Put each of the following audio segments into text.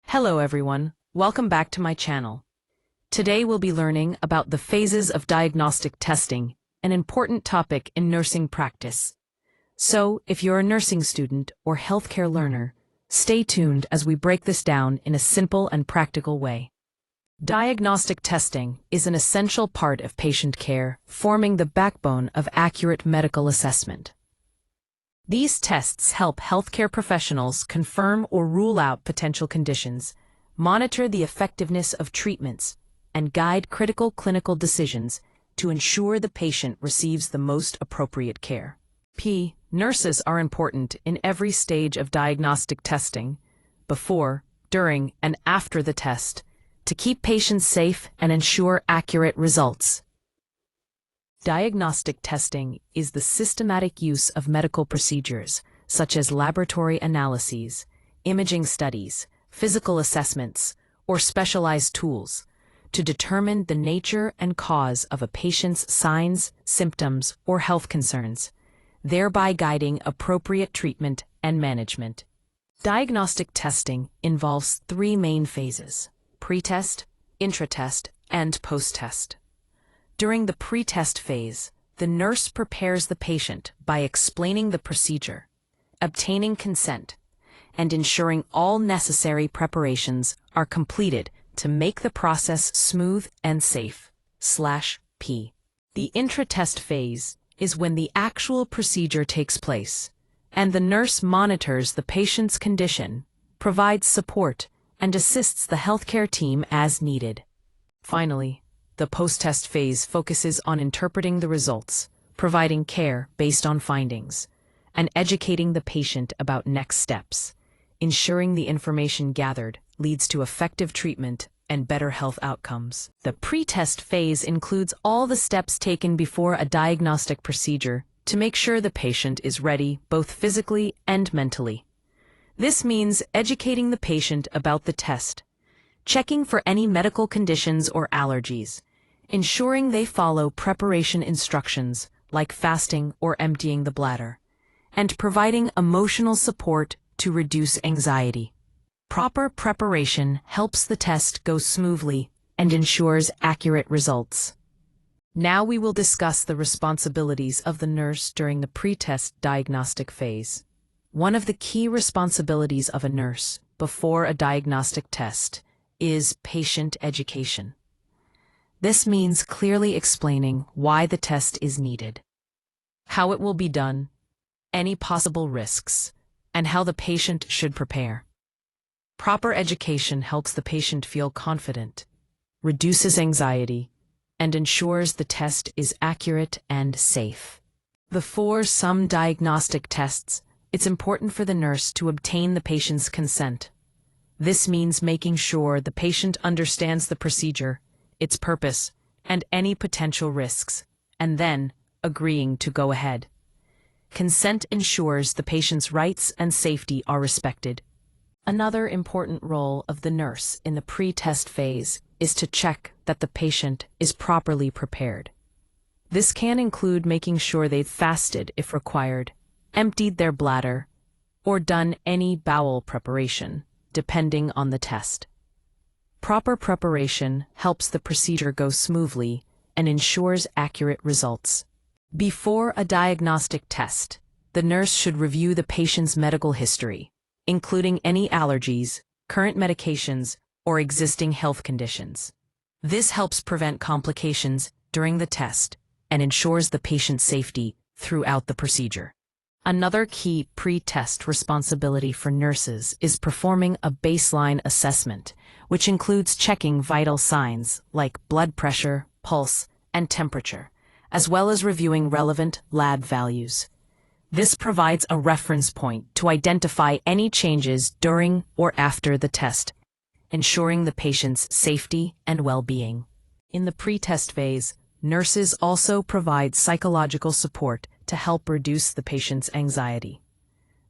Hello everyone, welcome back to my channel. Today we'll be learning about the phases of diagnostic testing, an important topic in nursing practice. So, if you're a nursing student or healthcare learner, stay tuned as we break this down in a simple and practical way. Diagnostic testing is an essential part of patient care, forming the backbone of accurate medical assessment. These tests help healthcare professionals confirm or rule out potential conditions, monitor the effectiveness of treatments, and guide critical clinical decisions to ensure the patient receives the most appropriate care. Nurses are important in every stage of diagnostic testing, before, during, and after the test, to keep patients safe and ensure accurate results. Diagnostic testing is the systematic use of medical procedures, such as laboratory analyses, imaging studies, physical assessments, or specialized tools, to determine the nature and cause of a patient's signs, symptoms, or health concerns, thereby guiding appropriate treatment and management. Diagnostic testing involves three main phases: pre-test, intra-test, and post-test. During the pre-test phase, the nurse prepares the patient by explaining the procedure, obtaining consent, and ensuring all necessary preparations are completed to make the process smooth and safe. The intra-test phase is when the actual procedure takes place, and the nurse monitors the patient's condition, provides support, and assists the healthcare team as needed. Finally, the post-test phase focuses on interpreting the results, providing care based on findings, and educating the patient about next steps, ensuring the information gathered leads to effective treatment and better health outcomes. The pre-test phase includes all the steps taken before a diagnostic procedure to make sure the patient is ready both physically and mentally. This means educating the patient about the test, checking for any medical conditions or allergies, ensuring they follow preparation instructions like fasting or emptying the bladder, and providing emotional support to reduce anxiety. Proper preparation helps the test go smoothly and ensures accurate results. Now we will discuss the responsibilities of the nurse during the pre-test diagnostic phase. One of the key responsibilities of a nurse before a diagnostic test is patient education. This means clearly explaining why the test is needed, how it will be done, any possible risks, and how the patient should prepare. Proper education helps the patient feel confident, reduces anxiety, and ensures the test is accurate and safe. Before some diagnostic tests, it's important for the nurse to obtain the patient's consent. This means making sure the patient understands the procedure, its purpose, and any potential risks, and then agreeing to go ahead. Consent ensures the patient's rights and safety are respected. Another important role of the nurse in the pre-test phase is to check that the patient is properly prepared. This can include making sure they've fasted if required, emptied their bladder, or done any bowel preparation, depending on the test. Proper preparation helps the procedure go smoothly and ensures accurate results. Before a diagnostic test, the nurse should review the patient's medical history, including any allergies, current medications, or existing health conditions. This helps prevent complications during the test and ensures the patient's safety throughout the procedure. Another key pre-test responsibility for nurses is performing a baseline assessment, which includes checking vital signs like blood pressure, pulse, and temperature, as well as reviewing relevant lab values. This provides a reference point to identify any changes during or after the test, ensuring the patient's safety and well-being. In the pre-test phase, nurses also provide psychological support to help reduce the patient's anxiety.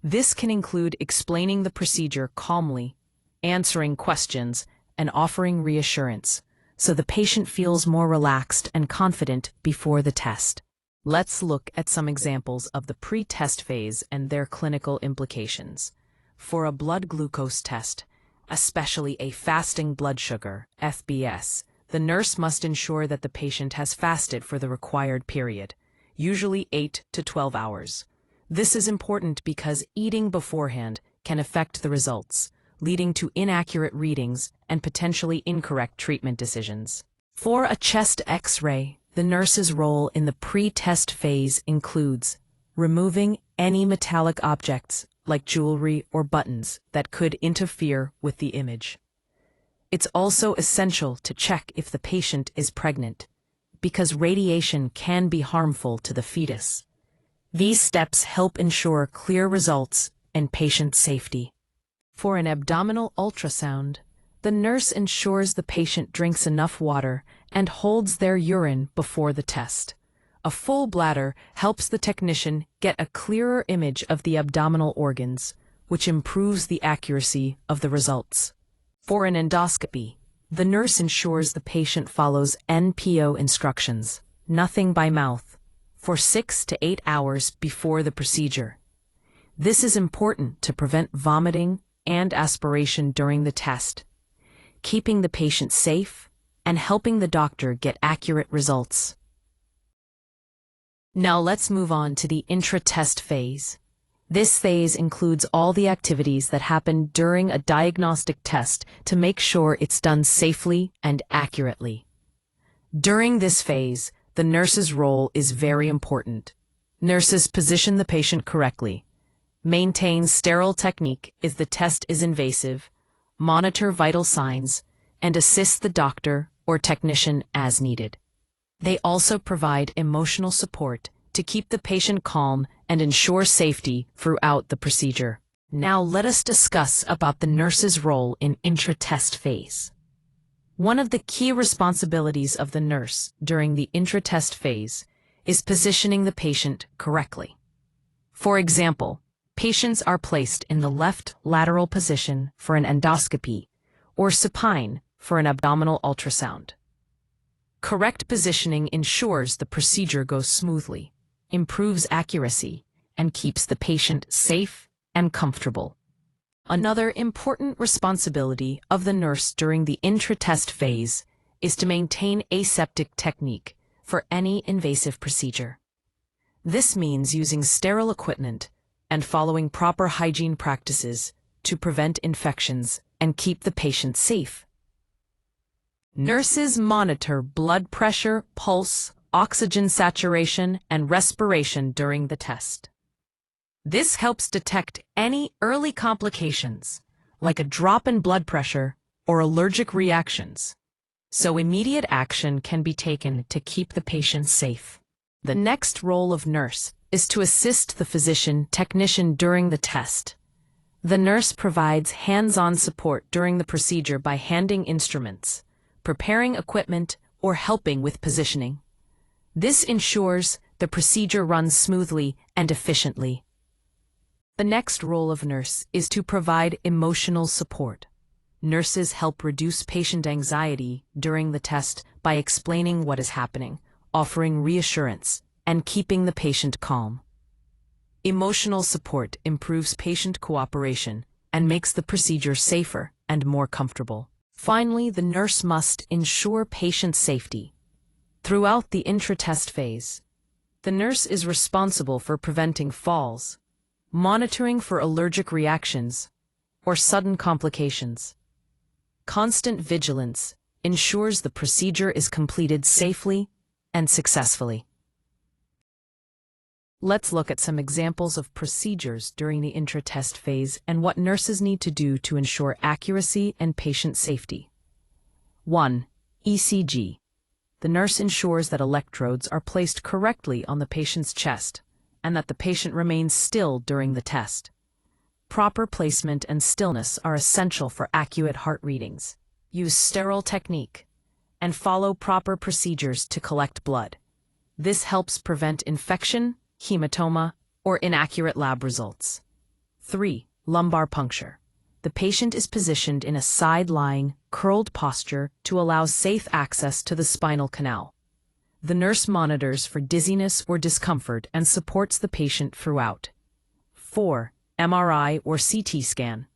This can include explaining the procedure calmly, answering questions, and offering reassurance, so the patient feels more relaxed and confident before the test. Let's look at some examples of the pre-test phase and their clinical implications. For a blood glucose test, especially a fasting blood sugar, FBS. The nurse must ensure that the patient has fasted for the required period, usually 8 to 12 hours. This is important because eating beforehand can affect the results, leading to inaccurate readings and potentially incorrect treatment decisions. For a chest X-ray, the nurse's role in the pre-test phase includes removing any metallic objects like jewelry or buttons that could interfere with the image. It's also essential to check if the patient is pregnant, because radiation can be harmful to the fetus. These steps help ensure clear results and patient safety. For an abdominal ultrasound, the nurse ensures the patient drinks enough water and holds their urine before the test. A full bladder helps the technician get a clearer image of the abdominal organs, which improves the accuracy of the results. For an endoscopy, the nurse ensures the patient follows NPO instructions, nothing by mouth, for 6 to 8 hours before the procedure. This is important to prevent vomiting and aspiration during the test, keeping the patient safe and helping the doctor get accurate results. Now let's move on to the intra-test phase. This phase includes all the activities that happen during a diagnostic test to make sure it's done safely and accurately. During this phase, the nurse's role is very important. Nurses position the patient correctly, maintain sterile technique if the test is invasive, monitor vital signs, and assist the doctor or technician as needed. They also provide emotional support to keep the patient calm and ensure safety throughout the procedure. Now let us discuss about the nurse's role in intra-test phase. One of the key responsibilities of the nurse during the intra-test phase is positioning the patient correctly. For example, patients are placed in the left lateral position for an endoscopy or supine for an abdominal ultrasound. Correct positioning ensures the procedure goes smoothly, improves accuracy, and keeps the patient safe and comfortable. Another important responsibility of the nurse during the intra-test phase is to maintain aseptic technique for any invasive procedure. This means using sterile equipment and following proper hygiene practices to prevent infections and keep the patient safe. Nurses monitor blood pressure, pulse, oxygen saturation, and respiration during the test. This helps detect any early complications, like a drop in blood pressure or allergic reactions, so immediate action can be taken to keep the patient safe. The next role of nurse is to assist the physician-technician during the test. The nurse provides hands-on support during the procedure by handing instruments, preparing equipment, or helping with positioning. This ensures the procedure runs smoothly and efficiently. The next role of nurse is to provide emotional support. Nurses help reduce patient anxiety during the test by explaining what is happening, offering reassurance, and keeping the patient calm. Emotional support improves patient cooperation and makes the procedure safer and more comfortable. Finally, the nurse must ensure patient safety. Throughout the intra-test phase, the nurse is responsible for preventing falls, monitoring for allergic reactions, or sudden complications. Constant vigilance ensures the procedure is completed safely and successfully. Let's look at some examples of procedures during the intra-test phase and what nurses need to do to ensure accuracy and patient safety. 1. ECG. The nurse ensures that electrodes are placed correctly on the patient's chest and that the patient remains still during the test. Proper placement and stillness are essential for accurate heart readings. Use sterile technique and follow proper procedures to collect blood. This helps prevent infection, hematoma, or inaccurate lab results. 3. Lumbar puncture. The patient is positioned in a side-lying, curled posture to allow safe access to the spinal canal. The nurse monitors for dizziness or discomfort and supports the patient throughout. 4. MRI or CT scan.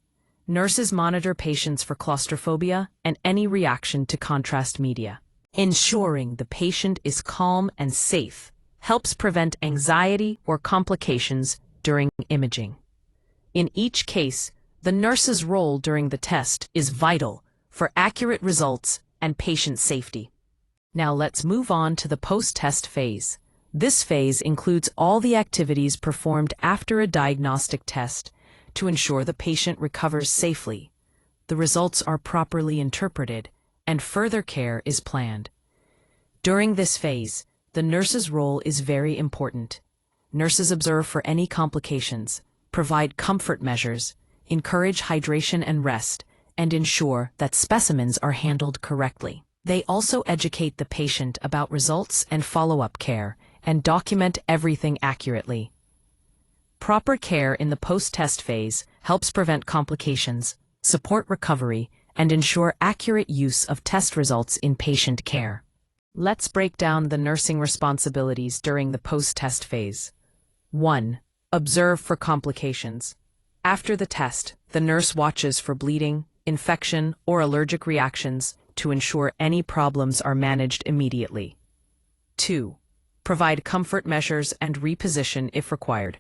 Nurses monitor patients for claustrophobia and any reaction to contrast media. Ensuring the patient is calm and safe helps prevent anxiety or complications during imaging. In each case, the nurse's role during the test is vital for accurate results and patient safety. Now let's move on to the post-test phase. This phase includes all the activities performed after a diagnostic test to ensure the patient recovers safely, the results are properly interpreted, and further care is planned. During this phase, the nurse's role is very important. Nurses observe for any complications, provide comfort measures, encourage hydration and rest, and ensure that specimens are handled correctly. They also educate the patient about results and follow-up care, and document everything accurately. Proper care in the post-test phase helps prevent complications, support recovery, and ensure accurate use of test results in patient care. Let's break down the nursing responsibilities during the post-test phase. 1. Observe for complications. After the test, the nurse watches for bleeding, infection, or allergic reactions to ensure any problems are managed immediately. 2. Provide comfort measures and reposition if required.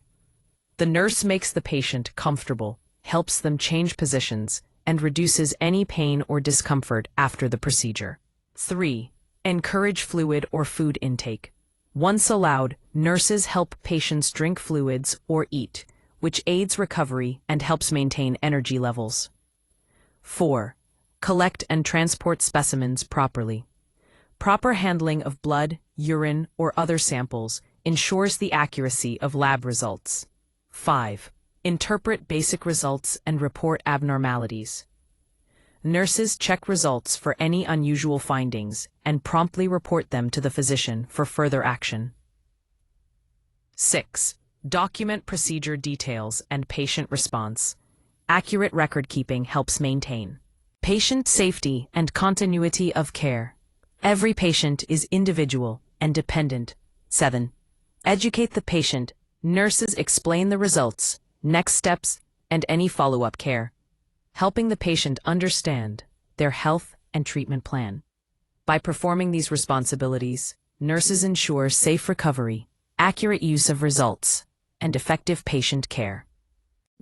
The nurse makes the patient comfortable, helps them change positions, and reduces any pain or discomfort after the procedure. 3. Encourage fluid or food intake. Once allowed, nurses help patients drink fluids or eat, which aids recovery and helps maintain energy levels. 4. Collect and transport specimens properly. Proper handling of blood, urine, or other samples ensures the accuracy of lab results. 5. Interpret basic results and report abnormalities. Nurses check results for any unusual findings and promptly report them to the physician for further action. 6. Document procedure details and patient response. Accurate record keeping helps maintain patient safety and continuity of care. Every patient is individual and dependent. 7. Educate the patient. Nurses explain the results, next steps, and any follow-up care, helping the patient understand their health and treatment plan. By performing these responsibilities, nurses ensure safe recovery, accurate use of results, and effective patient care.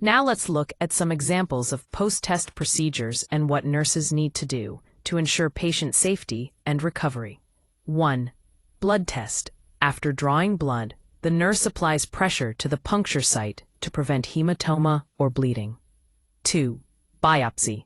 Now let's look at some examples of post-test procedures and what nurses need to do to ensure patient safety and recovery. 1. Blood test. After drawing blood, the nurse applies pressure to the puncture site to prevent hematoma or bleeding. 2. Biopsy.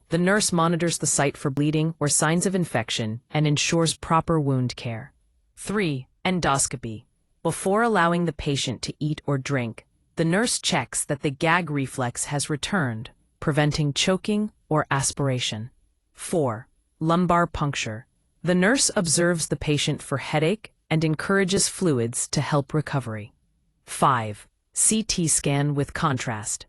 The nurse monitors the site for bleeding or signs of infection and ensures proper wound care. 3. Endoscopy. Before allowing the patient to eat or drink, the nurse checks that the gag reflex has returned, preventing choking or aspiration. 4. Lumbar puncture. The nurse observes the patient for headache and encourages fluids to help recovery. 5. CT scan with contrast.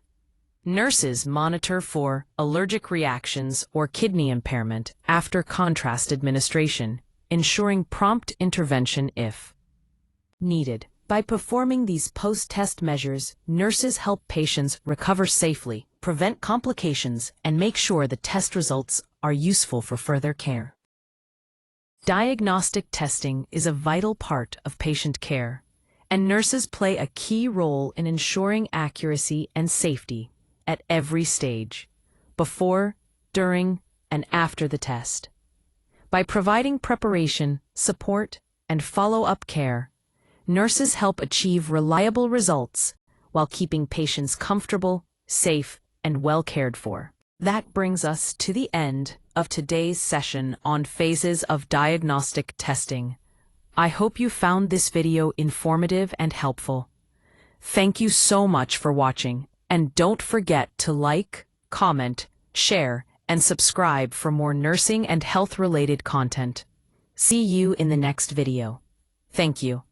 Nurses monitor for allergic reactions or kidney impairment after contrast administration, ensuring prompt intervention if needed. By performing these post-test measures, nurses help patients recover safely, prevent complications, and make sure the test results are useful for further care. Diagnostic testing is a vital part of patient care, and nurses play a key role in ensuring accuracy and safety at every stage, before, during, and after the test. By providing preparation, support, and follow-up care, nurses help achieve reliable results while keeping patients comfortable, safe, and well cared for. That brings us to the end of today's session on phases of diagnostic testing. I hope you found this video informative and helpful. Thank you so much for watching, and don't forget to like, comment, share, and subscribe for more nursing and health-related content. See you in the next video. Thank you.